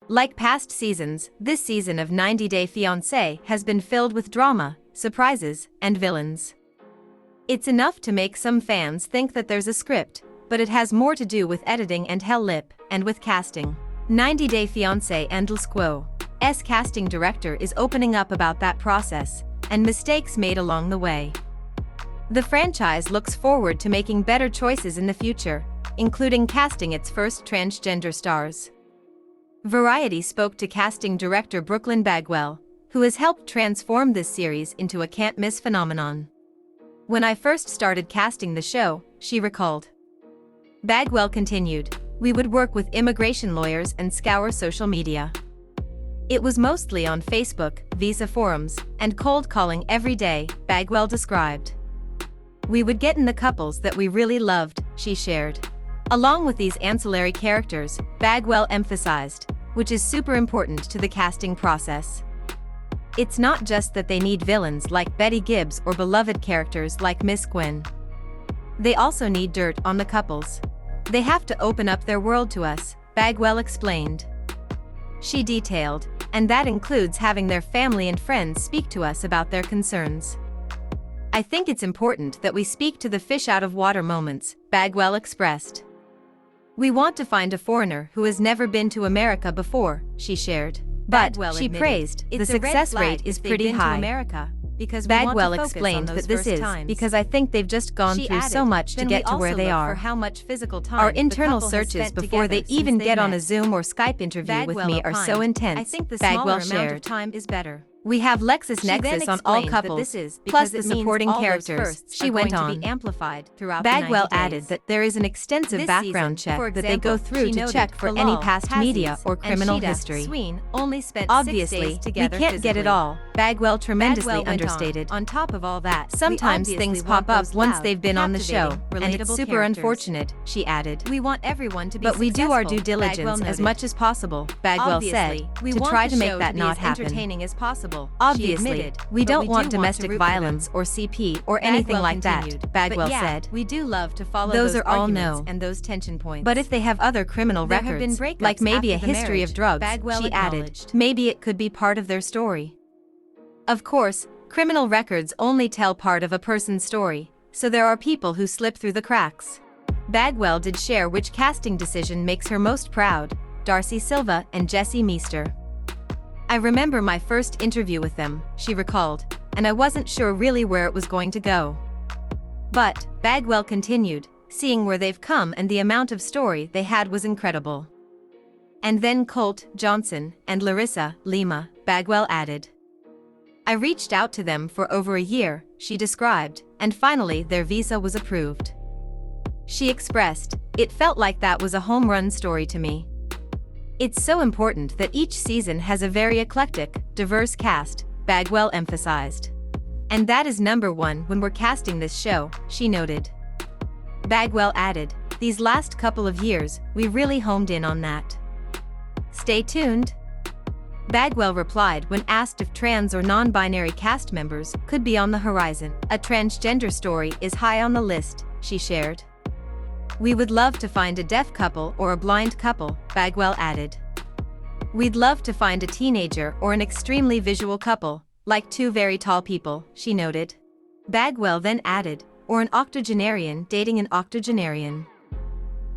Like past seasons, this season of 90 Day Fiancé has been filled with drama, surprises, and villains. It's enough to make some fans think that there's a script, but it has more to do with editing and hellip, and with casting. 90 Day Fiancé and ldquo's casting director is opening up about that process, and mistakes made along the way. The franchise looks forward to making better choices in the future, including casting its first transgender stars. Variety spoke to casting director Brooklyn Bagwell, who has helped transform this series into a can't-miss phenomenon. "When I first started casting the show," she recalled. Bagwell continued, "We would work with immigration lawyers and scour social media. It was mostly on Facebook, visa forums, and cold calling every day," Bagwell described. "We would get in the couples that we really loved," she shared. Along with these ancillary characters, Bagwell emphasized, which is super important to the casting process. It's not just that they need villains like Betty Gibbs or beloved characters like Miss Gwen. They also need dirt on the couples. They have to open up their world to us, Bagwell explained. She detailed, and that includes having their family and friends speak to us about their concerns. "I think it's important that we speak to the fish out of water moments," Bagwell expressed. "We want to find a foreigner who has never been to America before," she shared. But, she praised, the success rate is pretty high. Bagwell explained that this is because I think they've just gone through so much to get to where they are. Our internal searches before they even get on a Zoom or Skype interview with me are so intense," Bagwell shared. "We have LexisNexis on all couples, plus the supporting characters," she went on. Bagwell added that there is an extensive background check that they go through to check for any past media or criminal history. "Obviously, we can't get it all," Bagwell tremendously understated. "On top of all that, sometimes things pop up once they've been on the show, and it's super unfortunate," she added. "We want everyone to be successful, but we do our due diligence as much as possible," Bagwell said, to try to make that not happen. "Obviously, we don't want domestic violence or CP or anything like that," Bagwell said. "We do love to follow those are all no and those tension points. But if they have other criminal records, like maybe a history of drugs," she added, "maybe it could be part of their story." Of course, criminal records only tell part of a person's story, so there are people who slip through the cracks. Bagwell did share which casting decision makes her most proud: Darcy Silva and Jesse Meester. "I remember my first interview with them," she recalled, "and I wasn't sure really where it was going to go. But," Bagwell continued, "seeing where they've come and the amount of story they had was incredible." "And then Colt, Johnson, and Larissa, Lima," Bagwell added. "I reached out to them for over a year," she described, "and finally their visa was approved." She expressed, "It felt like that was a home run story to me. It's so important that each season has a very eclectic, diverse cast," Bagwell emphasized. "And that is number one when we're casting this show," she noted. Bagwell added, "These last couple of years, we really homed in on that. Stay tuned." Bagwell replied when asked if trans or non-binary cast members could be on the horizon. "A transgender story is high on the list," she shared. "We would love to find a deaf couple or a blind couple," Bagwell added. "We'd love to find a teenager or an extremely visual couple, like two very tall people," she noted. Bagwell then added, "or an octogenarian dating an octogenarian."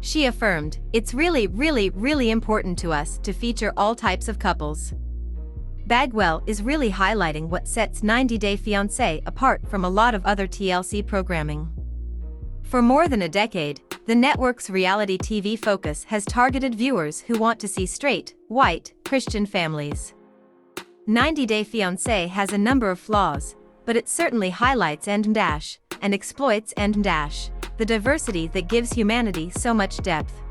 She affirmed, "It's really important to us to feature all types of couples." Bagwell is really highlighting what sets 90 Day Fiancé apart from a lot of other TLC programming. For more than a decade, the network's reality TV focus has targeted viewers who want to see straight, white, Christian families. 90 Day Fiancé has a number of flaws, but it certainly highlights and exploits the diversity that gives humanity so much depth.